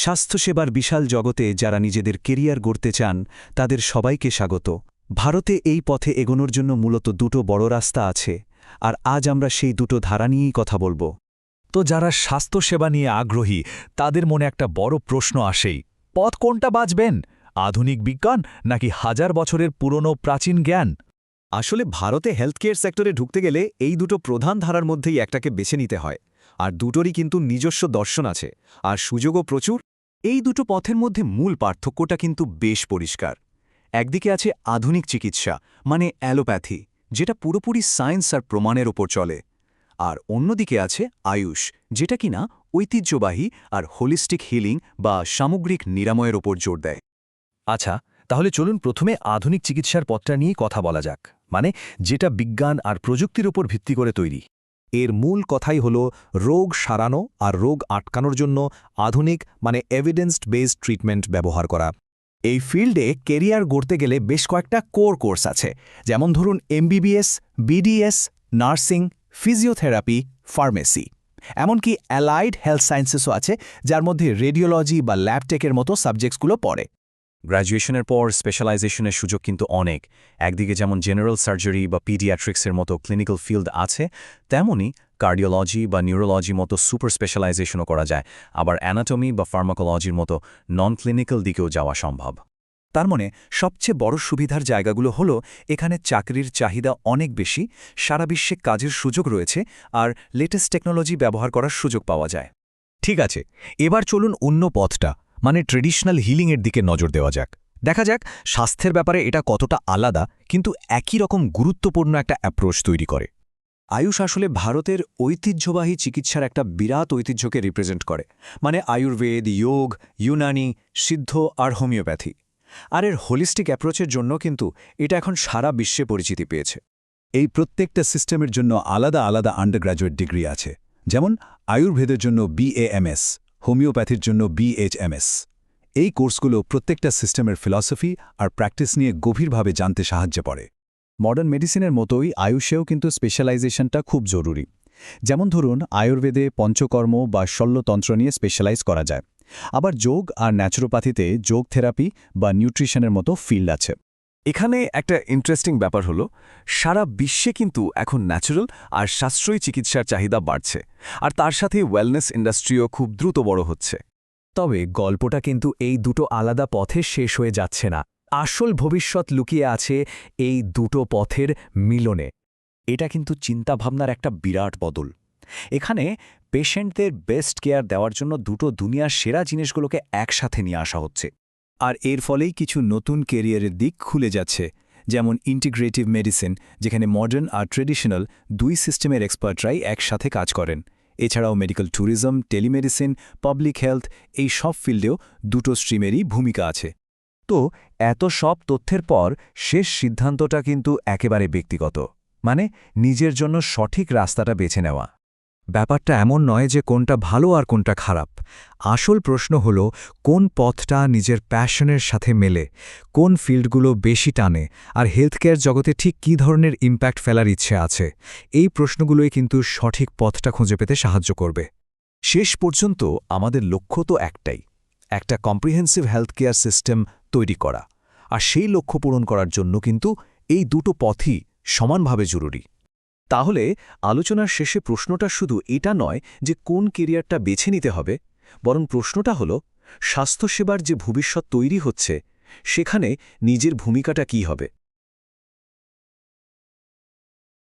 স্বাস্থ্যসেবার বিশাল জগতে যারা নিজেদের কেরিয়ার গড়তে চান তাদের সবাইকে স্বাগত। ভারতে এই পথে এগোনোর জন্য মূলত দুটো বড় রাস্তা আছে, আর আজ আমরা সেই দুটো ধারা নিয়েই কথা বলবো। তো যারা স্বাস্থ্যসেবা নিয়ে আগ্রহী তাদের মনে একটা বড় প্রশ্ন আসেই, পথ কোনটা বাছবেন? আধুনিক বিজ্ঞান নাকি হাজার বছরের পুরনো প্রাচীন জ্ঞান? আসলে ভারতে হেলথকেয়ার সেক্টরে ঢুকতে গেলে এই দুটো প্রধান ধারার মধ্যেই একটাকে বেছে নিতে হয়, আর দুটোরই কিন্তু নিজস্ব দর্শন আছে, আর সুযোগও প্রচুর। এই দুটো পথের মধ্যে মূল পার্থক্যটা কিন্তু বেশ পরিষ্কার। একদিকে আছে আধুনিক চিকিৎসা, মানে অ্যালোপ্যাথি, যেটা পুরোপুরি সায়েন্স আর প্রমাণের ওপর চলে, আর অন্যদিকে আছে আয়ুষ, যেটা কিনা ঐতিহ্যবাহী আর হোলিস্টিক হিলিং বা সামগ্রিক নিরাময়ের ওপর জোর দেয়। আচ্ছা, তাহলে চলুন প্রথমে আধুনিক চিকিৎসার পথটা নিয়ে কথা বলা যাক, মানে যেটা বিজ্ঞান আর প্রযুক্তির উপর ভিত্তি করে তৈরি। এর মূল কথাই হল রোগ সারানো আর রোগ আটকানোর জন্য আধুনিক মানে এভিডেন্স বেসড ট্রিটমেন্ট ব্যবহার করা। এই ফিল্ডে কেরিয়ার গড়তে গেলে বেশ কয়েকটা কোর কোর্স আছে, যেমন ধরুন MBBS, BDS, nursing, physiotherapy, pharmacy, এমনকি অ্যালাইড হেলথ সায়েন্সেসও আছে, যার মধ্যে রেডিওলজি বা ল্যাবটেকের মতো সাবজেক্টসগুলো পড়ে। গ্র্যাজুয়েশনের পর স্পেশালাইজেশনের সুযোগ কিন্তু অনেক। একদিকে যেমন জেনারেল সার্জারি বা পিডিয়াট্রিক্সের মতো ক্লিনিক্যাল ফিল্ড আছে, তেমনই কার্ডিওলজি বা নিউরোলজি মতো সুপার স্পেশালাইজেশনও করা যায়। আবার অ্যানাটমি বা ফার্মাকোলজির মতো নন ক্লিনিক্যাল দিকেও যাওয়া সম্ভব। তার মানে সবচেয়ে বড় সুবিধার জায়গাগুলো হলো এখানে চাকরির চাহিদা অনেক বেশি, সারা বিশ্বে কাজের সুযোগ রয়েছে, আর লেটেস্ট টেকনোলজি ব্যবহার করার সুযোগ পাওয়া যায়। ঠিক আছে, এবার চলুন অন্য পথটা, মানে ট্রেডিশনাল হিলিংয়ের দিকে নজর দেওয়া যাক। দেখা যাক স্বাস্থ্যের ব্যাপারে এটা কতটা আলাদা, কিন্তু একই রকম গুরুত্বপূর্ণ একটা অ্যাপ্রোচ তৈরি করে। আয়ুষ আসলে ভারতের ঐতিহ্যবাহী চিকিৎসার একটা বিরাট ঐতিহ্যকে রিপ্রেজেন্ট করে, মানে আয়ুর্বেদ, যোগ, ইউনানি, সিদ্ধ আর হোমিওপ্যাথি। আর এর হোলিস্টিক অ্যাপ্রোচের জন্য কিন্তু এটা এখন সারা বিশ্বে পরিচিতি পেয়েছে। এই প্রত্যেকটা সিস্টেমের জন্য আলাদা আলাদা আন্ডারগ্র্যাজুয়েট ডিগ্রি আছে, যেমন আয়ুর্বেদের জন্য BAMS, হোমিওপ্যাথির জন্য BHMS। এই কোর্সগুলো প্রত্যেকটা সিস্টেমের ফিলসফি আর প্র্যাকটিস নিয়ে গভীরভাবে জানতে সাহায্য করে। মডার্ন মেডিসিনের মতোই আয়ুষেও কিন্তু স্পেশালাইজেশনটা খুব জরুরি। যেমন ধরুন আয়ুর্বেদে পঞ্চকর্ম বা শল্যতন্ত্র নিয়ে স্পেশালাইজ করা যায়, আবার যোগ আর ন্যাচুরোপ্যাথিতে যোগ থেরাপি বা নিউট্রিশনের মতো ফিল্ড আছে। এখানে একটা ইন্টারেস্টিং ব্যাপার হলো, সারা বিশ্বে কিন্তু এখন ন্যাচারাল আর সাশ্রয়ী চিকিৎসার চাহিদা বাড়ছে, আর তার সাথে ওয়েলনেস ইন্ডাস্ট্রিও খুব দ্রুত বড় হচ্ছে। তবে গল্পটা কিন্তু এই দুটো আলাদা পথে শেষ হয়ে যাচ্ছে না। আসল ভবিষ্যৎ লুকিয়ে আছে এই দুটো পথের মিলনে। এটা কিন্তু চিন্তাভাবনার একটা বিরাট বদল। এখানে পেশেন্টদের বেস্ট কেয়ার দেওয়ার জন্য দুটো দুনিয়ার সেরা জিনিসগুলোকে একসাথে নিয়ে আসা হচ্ছে। আর এর ফলেই কিছু নতুন কেরিয়ারের দিক খুলে যাচ্ছে, যেমন ইন্টিগ্রেটিভ মেডিসিন, যেখানে মডার্ন আর ট্রেডিশনাল দুই সিস্টেমের এক্সপার্টরাই একসাথে কাজ করেন। এছাড়াও medical tourism, telemedicine, public health, এই সব ফিল্ডেও দুটো স্ট্রিমেরই ভূমিকা আছে। তো এত সব তথ্যের পর শেষ সিদ্ধান্তটা কিন্তু একেবারে ব্যক্তিগত, মানে নিজের জন্য সঠিক রাস্তাটা বেছে নেওয়া। ব্যাপারটা এমন নয় যে কোনটা ভালো আর কোনটা খারাপ। আসল প্রশ্ন হল কোন পথটা নিজের প্যাশনের সাথে মেলে, কোন ফিল্ডগুলো বেশি টানে, আর হেলথকেয়ার জগতে ঠিক কী ধরনের ইম্প্যাক্ট ফেলার ইচ্ছে আছে। এই প্রশ্নগুলোই কিন্তু সঠিক পথটা খুঁজে পেতে সাহায্য করবে। শেষ পর্যন্ত আমাদের লক্ষ্য তো একটাই, একটা কম্প্রিহেন্সিভ হেলথকেয়ার সিস্টেম তৈরি করা, আর সেই লক্ষ্য পূরণ করার জন্য কিন্তু এই দুটো পথই সমানভাবে জরুরি। তাহলে আলোচনার শেষে প্রশ্নটা শুধু এটা নয় যে কোন কেরিয়ারটা বেছে নিতে হবে, বরং প্রশ্নটা হল স্বাস্থ্যসেবার যে ভবিষ্যৎ তৈরি হচ্ছে সেখানে নিজের ভূমিকাটা কী হবে।